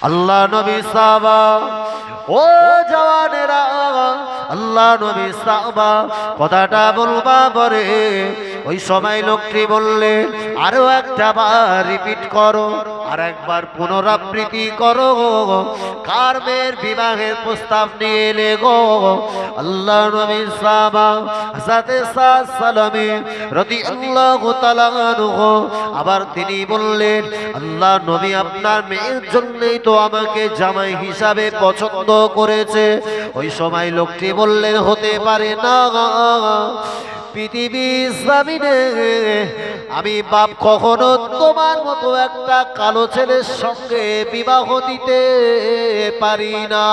আল্লাহ নবী সাহাবা, ও জওয়ানেরা, আল্লাহ নবী সাহাবা কথাটা বলবা পরে ওই সময় লোকটি বললে, আরো একটা বার রিপিট করো, আর একবার পুনরাবৃত্তি করো, কার মেয়ের বিবাহের প্রস্তাব নিয়ে এলে গো? আল্লাহ নবী সাহাবা হযরত সাদ সালামী রাদিয়াল্লাহু তাআলা আনহু আবার তিনি বললেন, আল্লাহ নবী আপনার মেয়ের জন্যই তো আমাকে জামাই হিসাবে পছন্দ করেছে। ওই সময় লোকটি বললেন, হতে পারে না, পৃথিবীর জমিনে আমি বাপ কখনো তোমার মতো একটা কালো ছেলের সঙ্গে বিবাহ দিতে পারি না।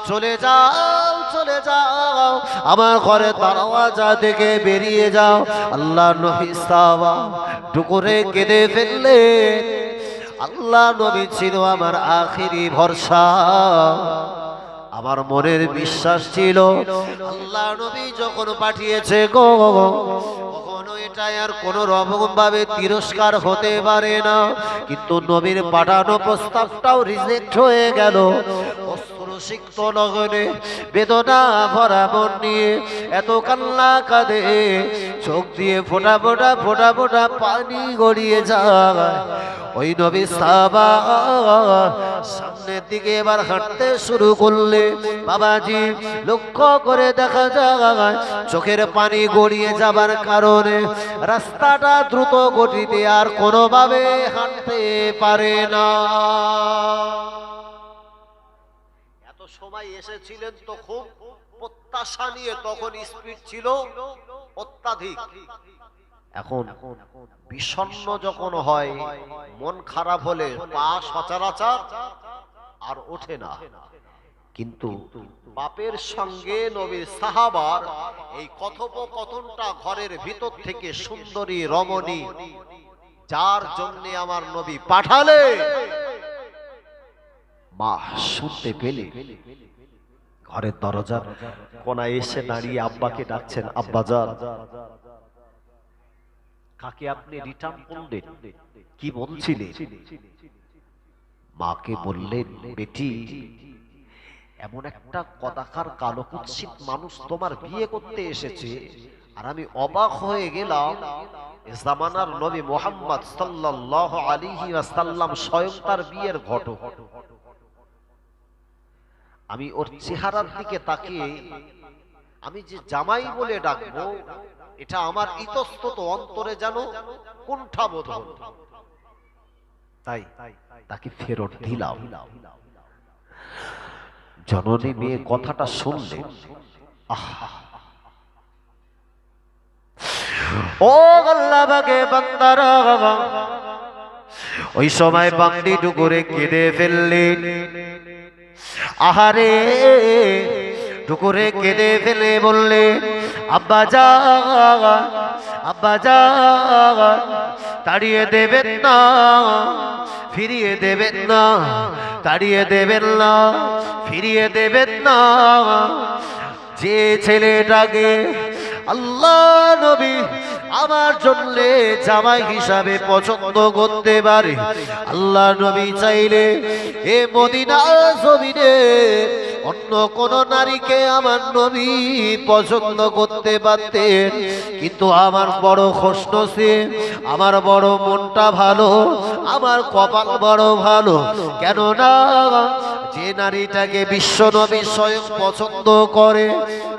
চলে যাও, চলে যাও, আমার ঘরে দরওয়াজা থেকে বেরিয়ে যাও। আল্লাহ নবী সাহাবা টুকুরে কেঁদে ফেললে। আল্লাহ নবী ছিল আমার আখিরি ভরসা। আমার মনের বিশ্বাস ছিল আল্লাহ নবী যখন পাঠিয়েছে গো, কখনো এটা আর কোন রকম ভাবে তিরস্কার হতে পারে না। কিন্তু নবীর পাঠানো প্রস্তাবটাও রিজেক্ট হয়ে গেল। সিক্ত লগনে বেদনা ভরা মন নিয়ে এত কান্না কাঁদে, চোখ দিয়ে ফোঁটা ফোঁটা ফোঁটা ফোঁটা পানি গড়িয়ে যায়। ওই নবী সাহাবা সামনের দিকে এবার হাঁটতে শুরু করলে। বাবাজি লক্ষ্য করে দেখা যায় চোখের পানি গড়িয়ে যাবার কারণে রাস্তাটা দ্রুত গতিতে আর কোনোভাবে হাঁটতে পারে না। সময় এসেছিলেন তো খুব প্রত্যাশা নিয়ে, তখন স্পিড ছিল অত্যাধিক। এখন বিষণ্ণ যখন হয়, মন খারাপ হলে পা সচরাচর আর ওঠে না। কিন্তু বাপের সঙ্গে নবীর সাহাবার এই কথোপকথনটা ঘরের ভিতর থেকে সুন্দরী রমণী, যার জন্য আমার নবী পাঠালে, মা শুনতে পেলে ঘরের দরজার কোনায় এসে দাঁড়িয়ে আব্বাকে ডাকছেন, আব্বাজান। কাকে আপনি রিটার্ন করলেন? কি বলছিলেন? মাকে বললেন, বেটি, এমন একটা কদাকার কালো কুৎসিত মানুষ তোমার বিয়ে করতে এসেছে, আর আমি অবাক হয়ে গেলাম। জামানার নবী মুহাম্মদ সাল্লাল্লাহু আলাইহি ওয়াসাল্লাম স্বয়ং তার বিয়ের ঘটক। আমি ওর চেহারার দিকে তাকিয়ে আমি যে জামাই বলে ডাকবো, এটা আমার ইতস্তত অন্তরে যেন কুণ্ঠাবোধ হল। তাই তাকে ফেরত দিলাম। জননী মেয়ে কথাটা শুনলে, ও আল্লাহ বাগে বান্দারা, ওই সময় বান্দি ডুকুরে কেঁদে ফেললেন। আহারে, টুকুরে কেঁদে ফেলে বললে, আব্বা জান, আব্বা জান, তাড়িয়ে দেবেন না, ফিরিয়ে দেবেন না, তাড়িয়ে দেবেন না, ফিরিয়ে দেবেন না। যে ছেলেটাকে আল্লাহ নবী আমার জন্য জামাই হিসাবে পছন্দ করতে পারে, আল্লাহ নবী চাইলে এ মদিনা জমিনে অন্য কোন নারীকে আমার নবী পছন্দ করতে পারতেন। কিন্তু আমার বড় খুশনসিব, আমার বড় মনটা ভালো, আমার কপাল বড় ভালো। কেননা যে নারীটাকে বিশ্ব নবী স্বয়ং পছন্দ করে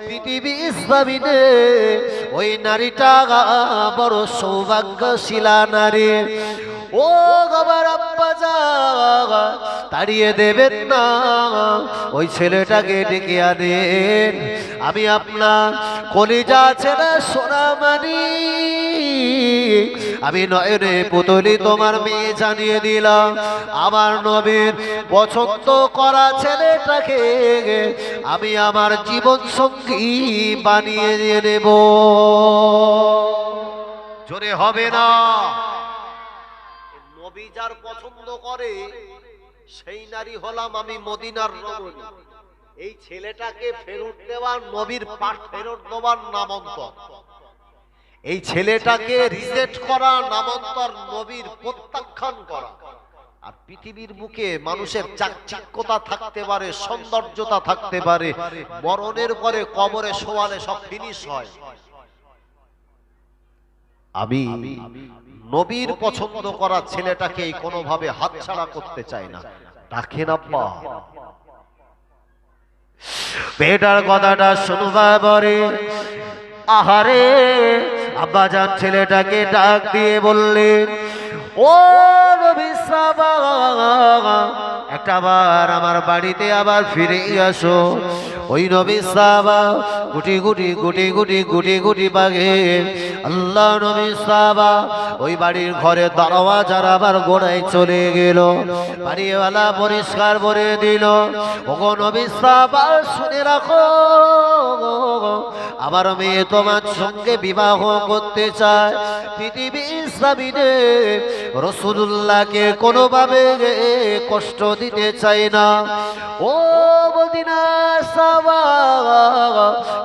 পৃথিবীর জমিনে, ওই নারীটা বড় সৌভাগ্যশীলা নারী। ও আমার আব্বা জান, তাড়িয়ে দেবেন না, ওই ছেলেটাকে ডেকে আনেন। আমি আপনার কলিজা ছেলে সোনামানি, আমি নয়নে পুতলি তোমার মেয়ে জানিয়ে দিলাম, আমার নবীর পছন্দ করা ছেলেটাকে আমি আমার জীবন সঙ্গী বানিয়ে দিয়ে নেব। জোরে হবে না? নবী যার পছন্দ করে সেই নারী হলাম আমি, মদিনার রমণী। এই ছেলেটাকে ফেরত দেওয়ার, নবীর পাঠ ফেরত দেওয়ার নামান্তর, এই ছেলেটাকে রিজেক্ট করা নামান্তর, নবীর প্রত্যাখ্যান করা। আর পৃথিবীর বুকে মানুষের চাকচিক্যতা থাকতে পারে, সৌন্দর্যতা থাকতে পারে, মরণের পরে কবরে শোয়ালে সব ফিনিশ হয়। আমি নবীর পছন্দ করা ছেলেটাকে কোনোভাবে হাতছাড়া করতে চাই না। রাখেন আব্বা, বেটার কথাটা শুনবা পরে আহারে আব্বাজান ছেলেটাকে ডাক দিয়ে বললেন, ও নবী সাবা, একটা বার আমার বাড়িতে আবার ফিরে আসো। ওই নবী সাবা গুটি গুটি গুটি গুটি গুটি গুটি বাগে আল্লাহ নবী সাবা ওই বাড়ির ঘরে দরওয়াজার আবার গোড়ায় চলে গেল। বাড়িওয়ালা পরিষ্কার করে দিল, ওগো নবী সাবা শুনে রাখো, আমার মেয়ে তোমার সঙ্গে বিবাহ করতে চায়। পৃথিবীর জমিনে রাসূলুল্লাহকে কোনোভাবে কষ্ট দিতে চাই না। ও মদিনা সাবা,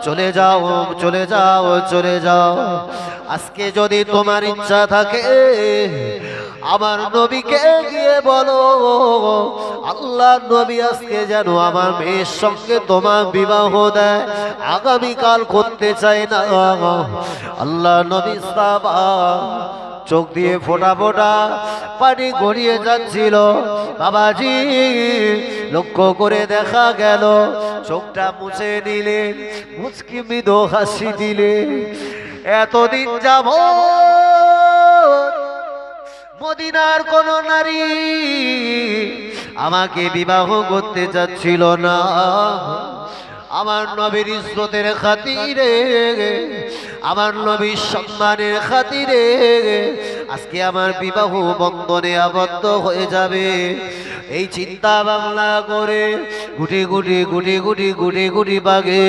চলে যাও চলে যাও চলে যাও। আজকে যদি তোমার ইচ্ছা থাকে আমার নবীকে গিয়ে বলো, আল্লাহ নবী আজকে যেন আমার মেয়ের সঙ্গে তোমার বিবাহ দেয়, আগামীকাল করতে চাই না। আল্লাহ নবী সাবা চোখ দিয়ে ফোঁটা ফোঁটা পানি গড়িয়ে যাচ্ছিল। বাবাজি লক্ষ্য করে দেখা গেল চোখটা মুছে নিলেন, মুচকি মৃদু হাসি দিলেন। এতদিন যাবত মদিনার কোন নারী আমাকে বিবাহ করতে চাচ্ছিল না। আমার নবীর ইজ্জতের খাতিরে, আমার নবীর সম্মানের খাতিরে আজকে আমার বিবাহ বন্ধনে আবদ্ধ হয়ে যাবে। এই চিন্তা ভাবনা করে গুটি গুটি গুটি গুটি গুটি গুটি বাগে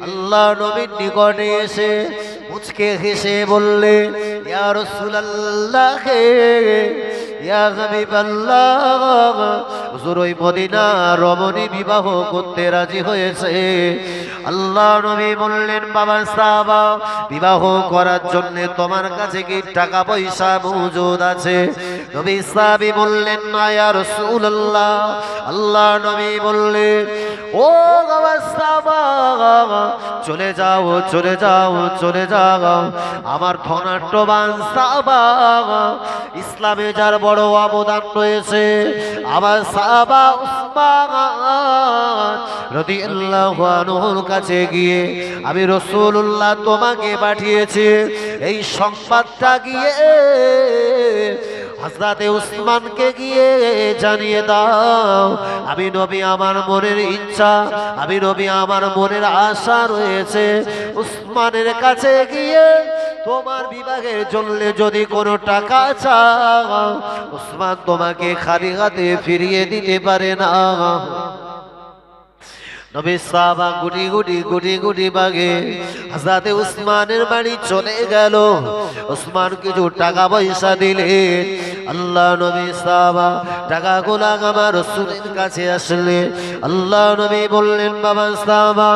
আল্লাহ নবীর নিকটে এসে মুচকে হেসে বললে, ইয়া রাসূলুল্লাহ, ইয়া হাবিবাল্লাহ, হুজুর ওই মদিনা রমণী বিবাহ করতে রাজি হয়েছে। আল্লাহ নবী বললেন, বাবা সাহাবা, বিবাহ করার জন্য তোমার কাছে কি টাকা পয়সা মজুদ আছে? নবী সাহাবী বললেন, না ইয়া রাসূলুল্লাহ। আল্লাহ নবী বললেন, ও বাবা সাহাবা, চলে যাও চলে যাও চলে যাও। আমার ধনাঢ্যবান সাহাবা, ইসলামে যার বড় অবদান রয়েছে, আমার সাহাবা উসমান রাদিয়াল্লাহু আনহুর কাছে গিয়ে আমি রাসূলুল্লাহ তোমাকে পাঠিয়েছি, এই সংবাদটা গিয়ে হযরতে উসমানকে গিয়ে জানিয়ে দাও। আমি নবী আমার মনের ইচ্ছা, আমি নবী আমার মনের আশা রয়েছে, উসমানের কাছে গিয়ে তোমার বিবাহের জন্য যদি কোনো টাকা চাও, উসমান তোমাকে খালি হাতে ফিরিয়ে দিতে পারে না। নবী সাহাবা গুটি গুটি গুটি গুটি বাগে হযরতে উসমানের বাড়ি চলে গেল। উসমান কিছু টাকা পয়সা দিলেন। আল্লাহ নবী সাহাবা টাকাগুলো আমার রাসূলের কাছে আসলে আল্লাহ নবী বললেন, বাবা সাহাবা,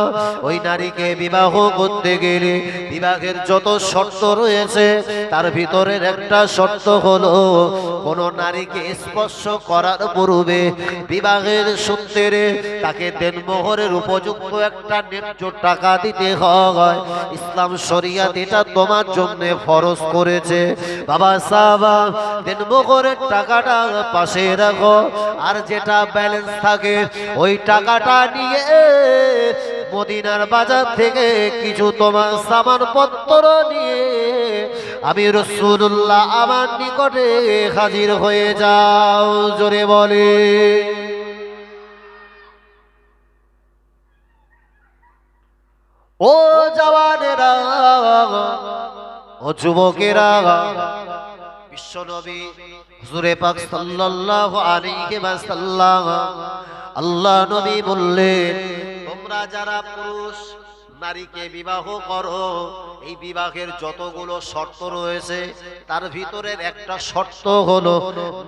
ওই নারীকে বিবাহ করতে গেলে বিবাহের যত শর্ত রয়েছে তার ভিতরের একটা শর্ত হলো, কোন নারীকে স্পর্শ করার পূর্বে বিবাহের সূত্রে তাকে দেনমোহরের উপযুক্ত একটা ন্যায্য টাকা দিতে হয়। ইসলাম শরিয়াত এটা তোমার জন্য ফরজ করেছে। বাবা সাহাবা, দেনমোহরের টাকাটা পাশে রাখো, আর যেটা ব্যালেন্স থাকে ওই টাকাটা নিয়ে মদিনার বাজার থেকে কিছু তোমার সামানপত্র নিয়ে আমি রাসূলুল্লাহ আমার নিকটে হাজির হয়ে যাও। জোরে বলে, ও জওয়ানেরা, ও যুবকেরা, বিশ্বনবী হুজুরে পাক সাল্লাল্লাহু আলাইহি ওয়াসাল্লাম আল্লাহ নবী বললেন, তোমরা যারা পুরুষ নারীকে বিবাহ করো, এই বিবাহের যতগুলো শর্ত রয়েছে তার ভিতরের একটা শর্ত হলো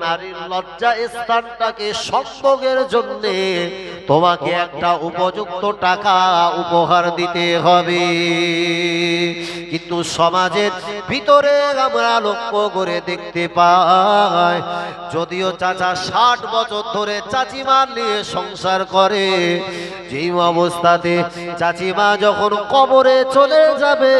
নারীর লজ্জা স্থানটাকে সম্ভোগের জন্য তোমাকে একটা উপযুক্ত টাকা উপহার দিতে হবে। কিন্তু সমাজের ভিতরে আমরা লক্ষ্য করে দেখতে পাই, যদিও চাচা 60 বছর ধরে চাচিমা নিয়ে সংসার করে, যেই অবস্থাতে চাচিমা যখন কবরে চলে যাবে,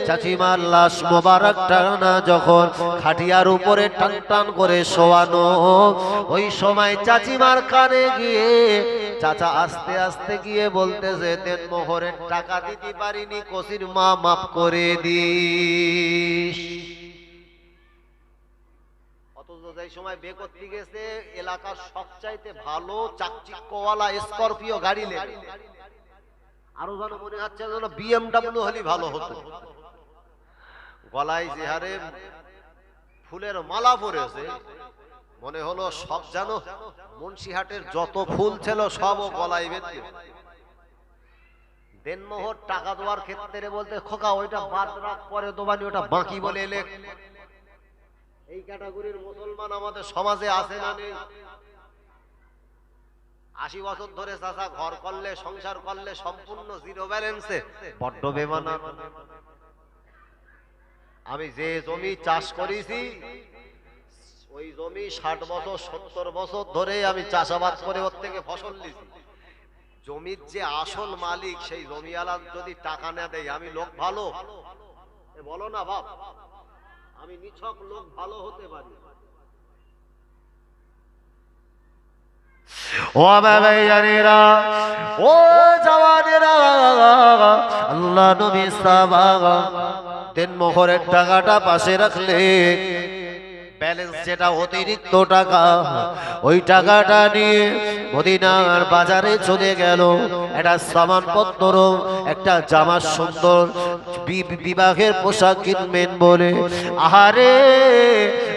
চাচিমার লাশ মোবারকটা না যখন খাটিয়ার উপরে টান টান করে শোয়ানো, ওই সময় চাচিমার কানে গিয়ে চাচা আস্তে আস্তে গিয়ে বলতেছে, দেন মোহরের টাকা দিতে পারিনি, কসির মা মাফ করে দিস। অথচ যে সময় বে করতে গেছে এলাকার সবচাইতে ভালো চাকচিক্যওয়ালা স্করপিও গাড়ি লেগে, আরো যেন মনে হচ্ছে যেন BMW হলে ভালো হতো। গলায় যে হারে ফুলের মালা পরেছে, মনে হলো সব যেন মুন্সিহাটের যত ফুল ছিল সব গলায় বেঁধে। দেনমোহর টাকা দেওয়ার ক্ষেত্রে বলতে, খোকা ওইটা বাদ রাখ, পরে দোবানি, ওটা বাকি বলে এলে। এই ক্যাটাগরির মুসলমান আমাদের সমাজে আছে না নেই? 80 বছর ধরে চাচা ঘর করলে, সংসার করলে সম্পূর্ণ জিরো ব্যালেন্সে, বড্ড বেমানা। আমি যে জমি চাষ করেছি ওই জমি 60 বছর 70 বছর ধরে আমি চাষাবাদ করে ওর থেকে ফসল নিছি। জমির যে আসল মালিক সেই জমিওয়ালা যদি টাকা না দেয়, আমি লোক ভালো বলো না বাপ, আমি নিছক লোক ভালো হতে পারি। ও বাবাইয়ানেরা, ও জওয়ানেরা, আল্লাহ নবী সাহাবা দেন মোহরের টাকাটা পাশে রাখলে ব্যালেন্স যেটা অতিরিক্ত টাকা, ওই টাকাটা নিয়ে মদিনার বাজারে চলে গেল একটা সামানপত্র, একটা জামা, সুন্দর বিবাহের পোশাক কিনবেন বলে। আহারে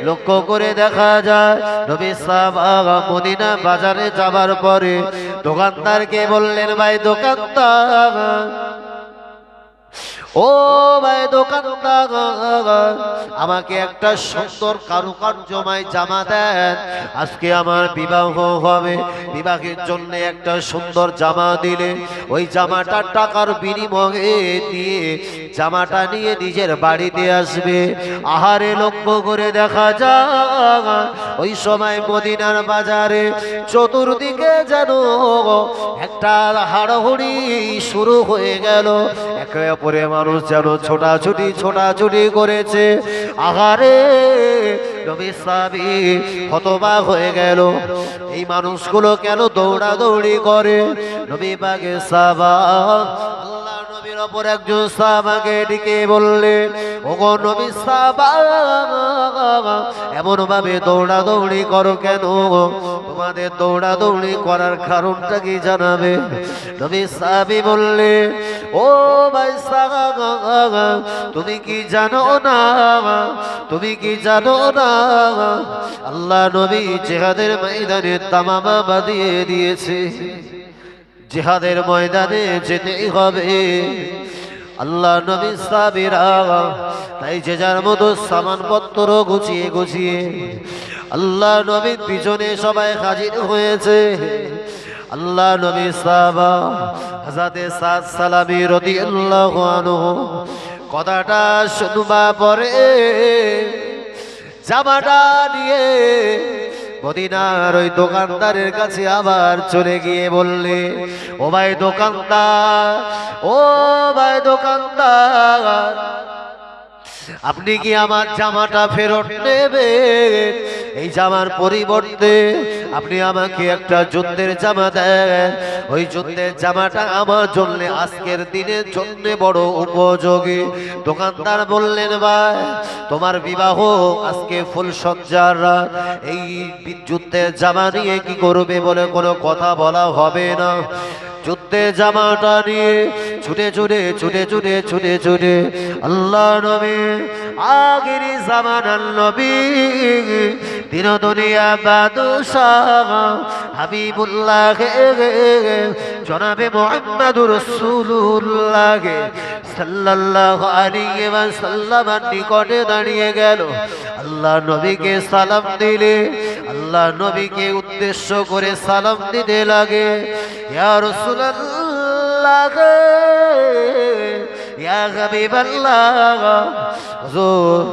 লক্ষ্য করে দেখা যায় নবী সাহাবা মদিনা বাজারে যাবার পরে দোকানদারকে বললেন, ভাই দোকানদার, ও ভাই দোকানদার, আমাকে একটা সুন্দর কারুকার্যময় জামা দেন, আজকে আমার বিবাহ হবে। বিবাহের জন্য একটা সুন্দর জামা দিলে ওই জামাটা টাকার বিনিময়ে দিয়ে জামাটা নিয়ে নিজের বাড়িতে আসবে। আহারে লক্ষ্য করে দেখা যায় ওই সময় মদিনার বাজারে চতুর্দিকে যেন একটা হাড়াহুড়ি শুরু হয়ে গেল, একে অপরে মানুষ যেন ছোটাছুটি করেছে। আহারে নবী সাহাবী হতবাক হয়ে গেল, এই মানুষগুলো কেন দৌড়াদৌড়ি করে? নবী পাকের সাহাবা আল্লাহ নবীর অপর একজন সাহাবাকে ডেকে বললেন, ওগো নবী সাহাবা, এমন ভাবে দৌড়াদৌড়ি করো কেন? তোমাদের দৌড়াদৌড়ি করার কারণটা কি জানাবে? নবী সাহাবী বললেন, ও ভাই সাহাবা, তুমি কি জানো না, তুমি কি জানো না আল্লাহ নবী জিহাদের ময়দানে তামামা বাঁধিয়ে দিয়েছে, জিহাদের ময়দানে যেতেই হবে। আল্লাহ নবী সাহাবীরা তাই যে যার মতো সামানপত্র গুছিয়ে আল্লাহ নবীর পিছনে সবাই হাজির হয়েছে। আল্লাহ নবী সাহাবা হযরতে সাদ সালামী রাদিয়াল্লাহু আনহু কথাটা শুনবা পরে জামাটা নিয়ে মদিনার ওই দোকানদারের কাছে আবার চলে গিয়ে বললে, ও ভাই দোকানদার, ও ভাই দোকানদার, আপনি কি আমার জামাটা ফেরত নেবেন? এই জামার পরিবর্তে আপনি আমাকে একটা যুদ্ধের জামা দেন, ওই যুদ্ধের জামাটা আমার জন্য আজকের দিনের জন্য বড় উপযোগী। দোকানদার বললেন, ভাই তোমার বিবাহ আজকে ফুল সজ্জার রাত, এই যুদ্ধের জামা নিয়ে কি করবে বলে কোনো কথা বলা হবে না। যুদ্ধের জামাটা নিয়ে ছুটে আল্লাহ নবী আগের জামানার নবী দিন দুনিয়া বাদশাহ হাবিবুল্লাহ জনাবে মুহাম্মদুর রাসূলুল্লাহ সাল্লাল্লাহু আলাইহি ওয়াসাল্লামের নিকটে দাঁড়িয়ে গেল। আল্লাহ নবীকে সালাম দিলে, আল্লাহ নবীকে উদ্দেশ্য করে সালাম দিতে লাগে, ইয়া রাসূলুল্লাহ, ইয়া হাবিবাল্লাহ, হুজুর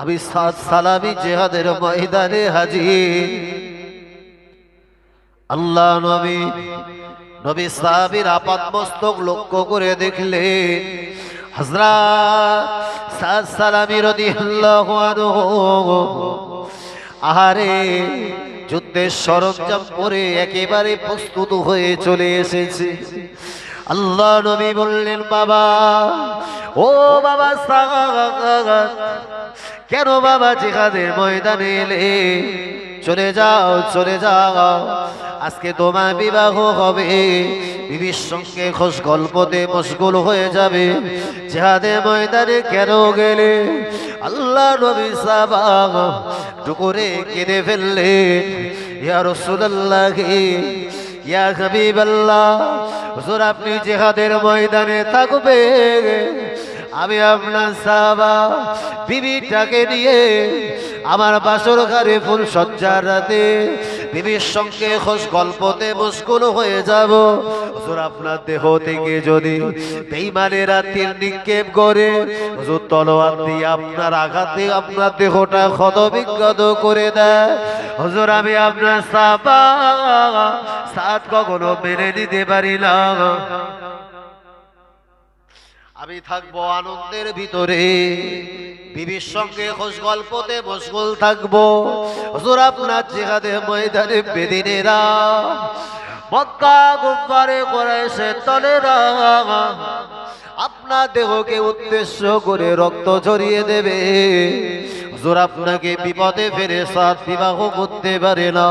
আমি সাত সালামি জিহাদের ময়দানে হাজির। আল্লাহ নবী সাহাবীর আপাত মস্তক লক্ষ্য করে দেখলেন হযরত সাদ সালামি রাদিয়াল্লাহু আনহু আহারে যুদ্ধের সরঞ্জাম পরে একেবারে প্রস্তুত হয়ে চলে এসেছে। আল্লাহ নবী বললেন, বাবা, ও বাবা সাদ, কেন বাবা জিহাদের ময়দানে এলে? চলে যাও, চলে যাও, আজকে তোমার বিবাহ হবে, বিবির সঙ্গে খোশ গল্পতে মশগুল হয়ে যাবে, জিহাদের ময়দানে কেন গেলে? আল্লাহ নবী সাহাবা টুকুরে কেঁদে ফেললেন, ইয়া রাসূলুল্লাহ, ইয়া হাবিবাল্লাহ, হুজুর আপনি জিহাদের ময়দানে থাকবে, আমি আপনার সাহাবা বিবিটাকে নিয়ে আমার বাসর ঘরে ফুল সজ্জার রাতে বিবির সঙ্গে খোশ গল্পতে মশগুল হয়ে যাব। হুজুর আপনার দেহ থেকে যদি বেঈমানেরা তীর নিক্ষেপ করে হুজুর তলোয়ার দিয়ে আপনার আঘাতে আপনার দেহটা ক্ষতবিক্ষত করে দেয়, হুজুর আমি আপনার সাহাবা সাদ কখনো মেনে নিতে পারি না। আমি থাকবো আনন্দের ভিতরে, বিবির সঙ্গে খোশ গল্পতে মশগুল থাকবো। হুজুর আপনার জিহাদে ময়দানে বেদিনেরা, মক্কা কুফারে কুরাইশের দলেরা আপনার দেহকে উদ্দেশ্য করে রক্ত ঝরিয়ে দেবে। হুজুর আপনাকে বিপদে ফেলে সাথ বিবাহ করতে পারে না।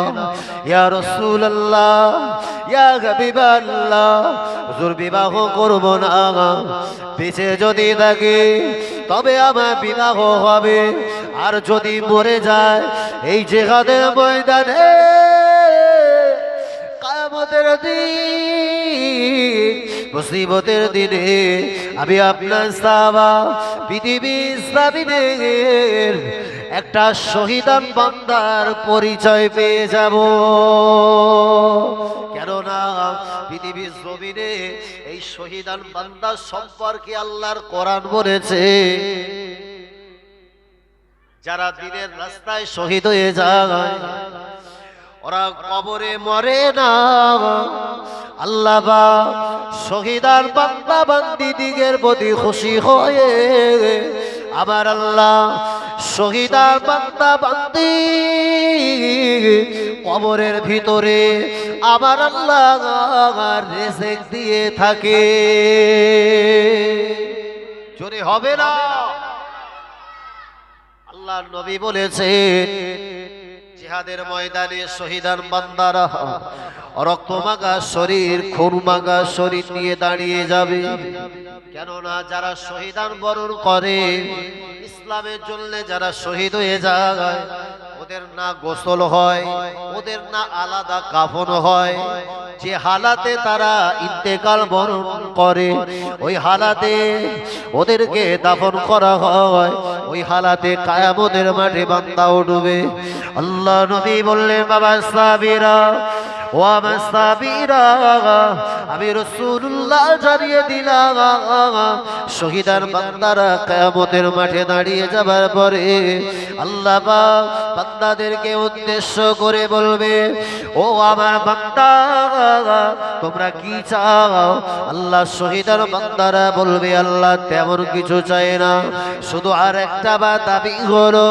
ইয়া রাসূলুল্লাহ, ইয়া হাবিবাল্লাহ, হুজুর বিবাহ করব না, পিছে যদি থাকে তবে আমার বিবাহ হবে, আর যদি মরে যায় এই জিহাদের ময়দানে কিয়ামতের দিন, মুসিবতের দিনে আমি আপনার সাহাবা পৃথিবীর জমিনের একটা শহীদান বান্দার পরিচয় পেয়ে যাব। কেননা পৃথিবীর জমিনে এই শহীদান বান্দা সম্পর্কে আল্লাহর কোরআন বলেছে, যারা দিনের রাস্তায় শহীদ হয়ে যায় ওরা কবরে মরে না। আল্লাহ বা শহীদান বান্দা বান্দিদিগের প্রতি খুশি হয়ে আবার আল্লাহ শহীদান বান্দা বান্দি কবরের ভিতরে আবার আল্লাহ রিজিক দিয়ে থাকে। জোরে হবে না? আল্লাহ নবী বলেছেন, জিহাদের ময়দানে শহীদান বান্দারা রক্ত মাখা শরীর, খুন মাখা শরীর নিয়ে দাঁড়িয়ে যাবে। কেননা যারা শহীদান বরণ করে, ইসলামের জন্য যারা শহীদ হয়ে যায়, ওদের না গোসল হয়, ওদের না আলাদা কাফন হয়। যে হালাতে তারা ইন্তেকাল বরণ করে ওই হালাতে ওদেরকে দাফন করা হয়, ওই হালাতে কিয়ামতের মাঠে বান্দা উঠবে। আল্লাহ নবী বললেন, বাবা সাহাবীরা, ও আমার সাহাবীরা, আমি রাসূলুল্লাহ জানিয়ে দিলাম শহীদান বান্দারা কিয়ামতের মাঠে দাঁড়িয়ে যাবার পরে আল্লাহ পাক বান্দাদেরকে উদ্দেশ্য করে বলবে, ও আমার বান্দা তোমরা কি চাও? আল্লাহ শহীদান বান্দারা বলবে, আল্লাহ তেমন কিছু চাই না, শুধু আর একটা বার দাবি হলো,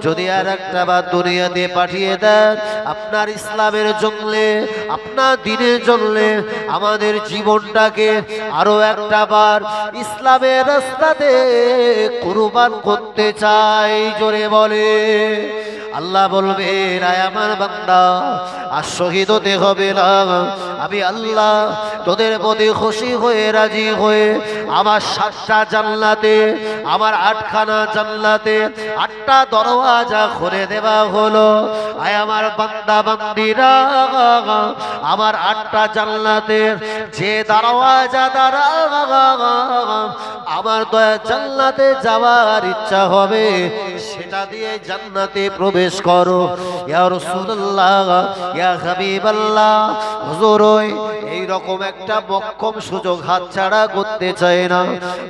যদি আর একটা বার দুনিয়াতে পাঠিয়ে দেন আপনার ইসলামের জন্য, আপনার দ্বীনের জন্য আমাদের জীবনটাকে আরো একটা বার ইসলামের রাস্তাতে কুরবান করতে চাই। জোরে বলে আল্লাহ বলবে, রায় আমার বান্দা আর শহীদ হতে হবে না, আমি আল্লাহ তোদের প্রতি খুশি হয়ে রাজি হয়ে আমার 7টা জান্নাতে আমার 8খানা জান্নাতে 8টা দরওয়াজা খুলে দেওয়া হলো। আয় আমার বান্দা বান্দিরা, আমার 8টা জান্নাতের যে দরওয়াজা দ্বারা আমার দয়া জান্নাতে যাওয়ার ইচ্ছা হবে, সেটা দিয়ে জান্নাতে প্রবেশ করো। ইয়া রাসূলুল্লাহ, ইয়া হাবিবাল্লাহ, হুজুর এই রকম একটা মক্ষম সুযোগ হাতছাড়া করতে চায় না।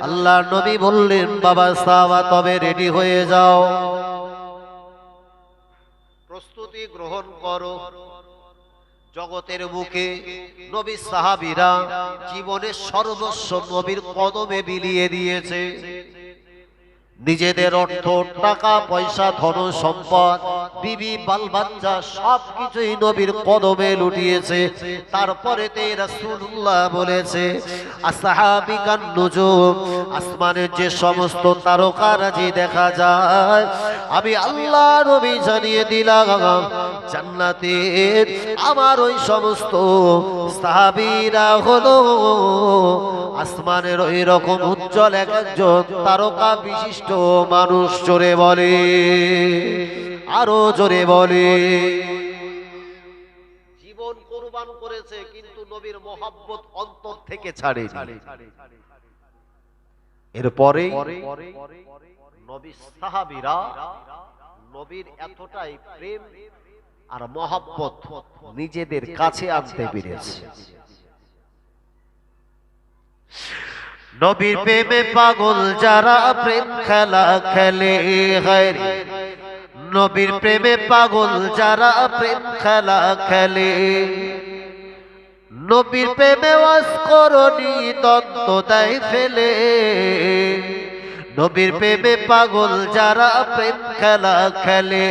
আল্লাহর নবী বললেন, বাবা সাহাবা তবে রেডি হয়ে যাও, প্রস্তুতি গ্রহণ করো। জগতের বুকে নবী সাহাবীরা জীবনের সর্বস্ব নবীর কদমে বিলিয়ে দিয়েছে। নিজেদের অর্থ, টাকা পয়সা, ধন সম্পদ, বিবি বাল বাচ্চা সবকিছুই নবীর কদমে লুটিয়েছে। তারপরে তে রাসূলুল্লাহ বলেছে, আসহাবিকান নুজুম, আসমানের যে সমস্ত তারকারাজি দেখা যায়, আমি আল্লাহ নবী জানিয়ে দিলাম জান্নাতের আমার ওই সমস্ত সাহাবীরা হলো আসমানের ওই রকম উজ্জ্বল এক একজন তারকা বিশিষ্ট মানুষ। জোরে বলে, আরো জোরে বলে। জীবন কুরবান করেছে কিন্তু নবীর মহব্বত অন্তর থেকে ছাড়ে। এরপরে নবীর সাহাবীরা নবীর এতটাই প্রেম আর মহব্বত নিজেদের কাছে আনতে পেরেছে। নবীর প্রেমে পাগল যারা প্রেম খেলা খেলে, নবীর প্রেমে পাগল যারা প্রেম খেলা খেলে, নবীর প্রেমে অস্করণী দ্বন্দ্ব দেয় ফেলে, নবীর প্রেমে পাগল যারা প্রেম খেলা খেলে,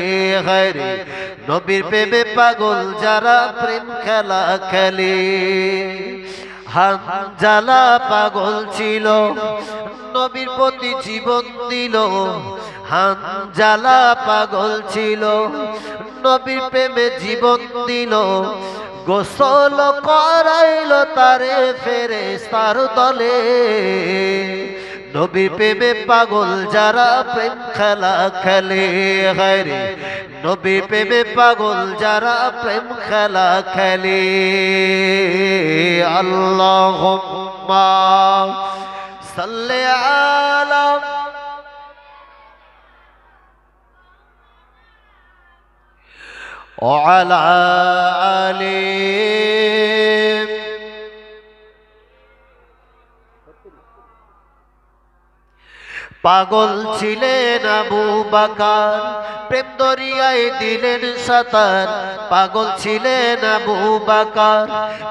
নবীর প্রেমে পাগল যারা প্রেম খেলা খেলে। হানজালা পাগল ছিল, নবীর প্রতি জীবন দিল। হানজালা পাগল ছিল, নবীর প্রেমে জীবন দিল। গোসল করাইল তারে ফেরেশতার দলে। নবীর প্রেমে পাগল যারা প্রেম খেলা খেলে, হায়রে নবীর প্রেমে পাগল যারা প্রেম খেলা খেলে। আল্লাহুম্মা সাল্লি আলা ওয়া আলা আলি। পাগল ছিলেন আবু বকর, প্রেম দরিয়ায় দিলেন সাঁতার। পাগল ছিলেন আবু বকর,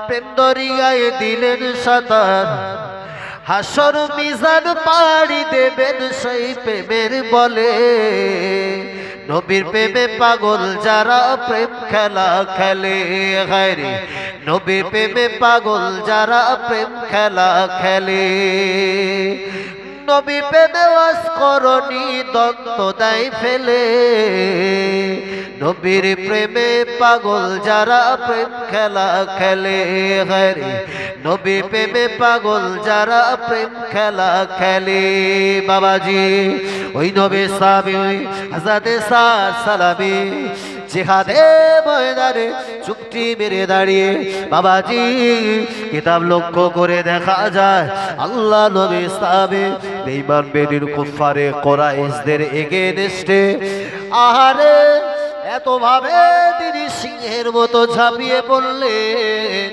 প্রেম দরিয়ায় দিলেন সাঁতার। হাসর মিজান পাড়ি দেবেন সেই প্রেমের বলে। নবীর প্রেমে পাগল যারা প্রেম খেলা খেলে, হায়রে নবীর প্রেমে পাগল যারা প্রেম খেলা খেলে। নবী প্রেমে অস্করণী দ্বন্দ্ব দেয় ফেলে। নবীর প্রেমে পাগল যারা প্রেম খেলা খেলে, হায়রে নবীর প্রেমে পাগল যারা প্রেম খেলা খেলে। বাবাজি ওই নবী সাহাবী হযরতে সাদ সালামী জিহাদে ময়দানে চুক্তি মেরে দাঁড়িয়ে, বাবাজি কিতাব লক্ষ্য করে দেখা যায় আল্লাহ নবী সাহাবে বেঈমান বেদিন কুফারে কুরাইশদের এগেইনস্টে আহারে এত ভাবে তিনি সিংহের মতো ঝাঁপিয়ে পড়লেন।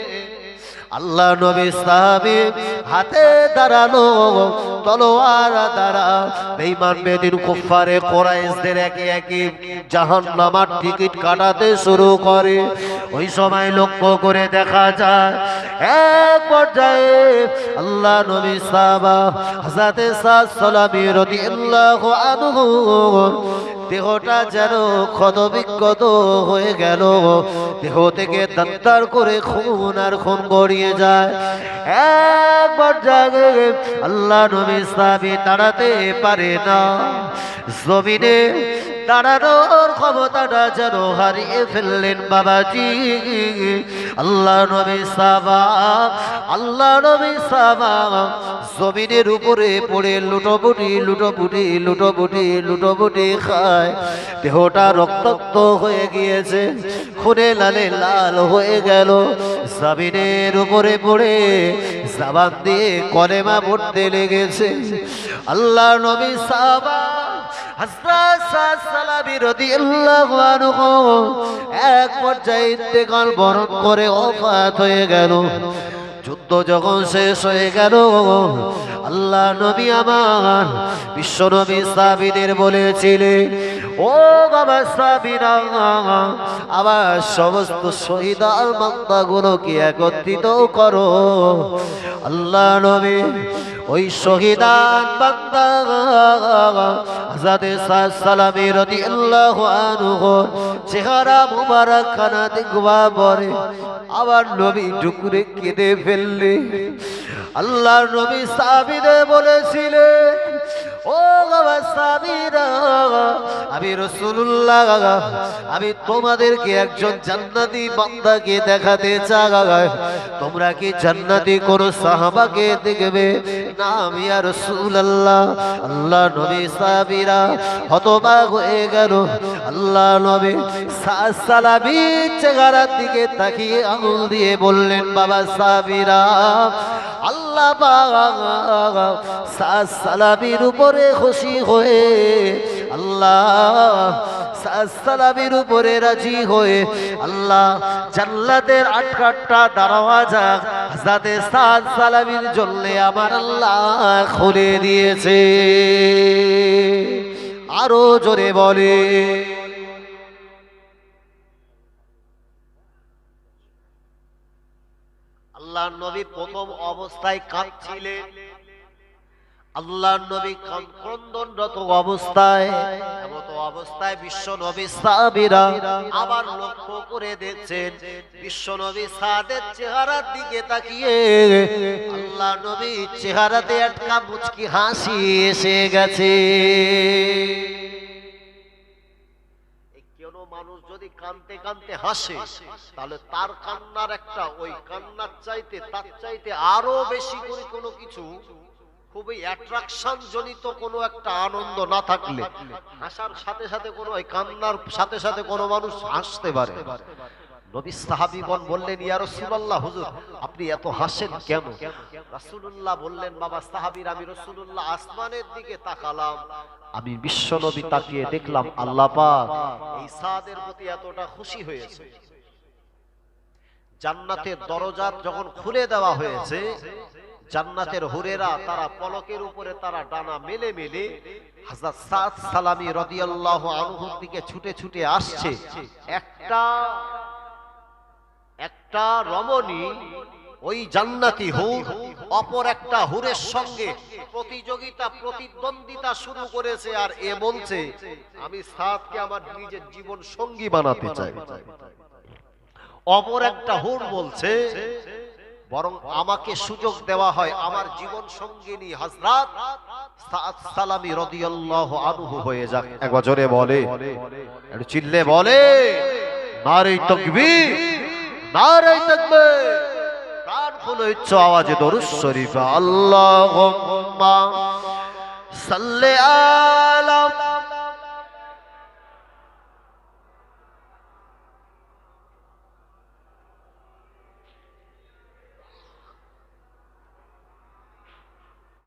আল্লাহ নবী সাহাবী হাতে দাঁড়ালো তলোয়ার দ্বারা বেঈমান বেদিন কুফারে কুরাইশদের একে একে জাহান্নামের টিকিট কাটাতে শুরু করে। ওই সময় লক্ষ্য করে দেখা যায় এক পর্যায়ে আল্লাহ নবী সাহাবা হযরতে সাদ সালামী রাদিয়াল্লাহু আনহু দেহটা যেন ক্ষতবিক্ষত হয়ে গেল। দেহ থেকে দাঁতার করে খুন আর খুন গড়িয়ে যায়। একবার জাগে আল্লাহ নবী সাহাবী দাঁড়াতে পারে না, জমিনে দাঁড়ানোর ক্ষমতাটা যেন হারিয়ে ফেললেন বাবাজি। আল্লাহ নবী সাহাবা, আল্লাহ নবী সাহাবা জমিনের উপরে পড়ে লুটোপুটি লুটোপুটি লুটোপুটি লুটোপুটি খায়। দেহটা রক্তাক্ত হয়ে গিয়েছে, খুনে লালে লাল হয়ে গেল। জমিনের উপরে পড়ে জবান দিয়ে কলেমা পড়তে লেগেছে। আল্লাহ নবী সাহাবা হযরত সালাবী রাদিয়াল্লাহু আনহু এক পর্যায়ে ইন্তেকাল বরণ করে ওফাত হয়ে গেল। যুদ্ধ যখন শেষ হয়ে গেল, আল্লাহ নবী আমার বিশ্ব নবী সাহাবীদের বলেছিলেন, ও বাবা সাহাবীরা, আমার সমস্ত শহীদ বান্দাগুলোকে একত্রিত করো। আল্লাহ নবী ওই শহীদান বান্দা হযরত সালাবী রাদিয়াল্লাহু আনহু চেহারা মুবারক খানা দেখবা পরে আবার নবী টুকরে কেঁদে ফেললে। আল্লাহর নবী সাহাবীদের বলেছিলেন, ও বাবা সাহাবীরা, আমি রাসূলুল্লাহ, আমি তোমাদেরকে একজন জান্নাতি বান্দাকে দেখাতে চাই। তোমরা কি জান্নাতি কোন সাহাবাকে দেখবে? না আমি ইয়া রাসূলুল্লাহ। আল্লাহ নবী সাহাবীরা হতবাক হয়ে গেল। আল্লাহ নবী সালাবীর চেহারার দিকে তাকিয়ে আঙুল দিয়ে বললেন, বাবা সাহাবীরা, আল্লাহ পাক সালাবীর উপরে খুশি হয়ে, আল্লাহ সালাবীর উপরে রাজি হয়ে আল্লাহ জান্নাতের ৮টা দরওয়াজা হযরত সালাবীর জন্য আমার আল্লাহ খুলে দিয়েছে। আরো জোরে বলে। আল্লাহর নবী প্রথম অবস্থায় কাঁদছিলেন। আল্লাহর নবী ক্রন্দনরত অবস্থায়, এমতো অবস্থায় বিশ্ব নবী সাহাবীরা আবার লক্ষ্য করে দেখছেন, বিশ্ব নবী সাদের চেহারার দিকে তাকিয়ে আল্লাহ নবীর চেহারাতে একটা মুচকি হাসি এসে গেছে। মানুষ যদি কাঁদতে কাঁদতে হাসে, তাহলে তার কান্নার একটা, ওই কান্নার চাইতে তার চাইতে আরো বেশি করে কোনো কিছু খুবই অ্যাট্রাকশন জনিত কোনো একটা আনন্দ না থাকলে হাসার সাথে সাথে কোনো, ওই কান্নার সাথে সাথে কোনো মানুষ হাসতে পারে। নবী সাহাবীগণ বললেন, ইয়া রাসূলুল্লাহ, হুজুর আপনি এত হাসেন কেন? রাসূলুল্লাহ বললেন, বাবা সাহাবীরা, আমি রাসূলুল্লাহ আসমানের দিকে তাকালাম, আমি বিশ্ব নবী তাকিয়ে দেখলাম আল্লাহ পাক এই সাদের প্রতি এতটা খুশি হয়েছে। জান্নাতের দরজা যখন খুলে দেওয়া হয়েছে, জান্নাতের হুরেরা তারা পলকের উপরে তারা ডানা মেলে মেলে হযরত সাদ সালামী রাদিয়াল্লাহু আনহুর দিকে ছুটে ছুটে আসছে। একটা রমণী, ওই জান্নাতি হুর অপর একটা হুরের সঙ্গে প্রতিযোগিতা প্রতিদ্বন্দ্বিতা শুরু করেছে। আর এ বলছে, আমি সাদকে আমার নিজের জীবন সঙ্গী বানাতে চাই। অপর একটা হুর বলছে, বরং আমাকে সুযোগ দেওয়া হয় আমার জীবন সঙ্গিনী হযরত সাদ সালামী রাদিয়াল্লাহু আনহু হয়ে যাক। একবার জোরে বলে, একটু চিল্লে বলে, নারে তাকবীর, নারে তাকবীর। প্রাণ খুলে উচ্চ আওয়াজে দরুদ শরীফ, আল্লাহুম্মা সাল্লি আলা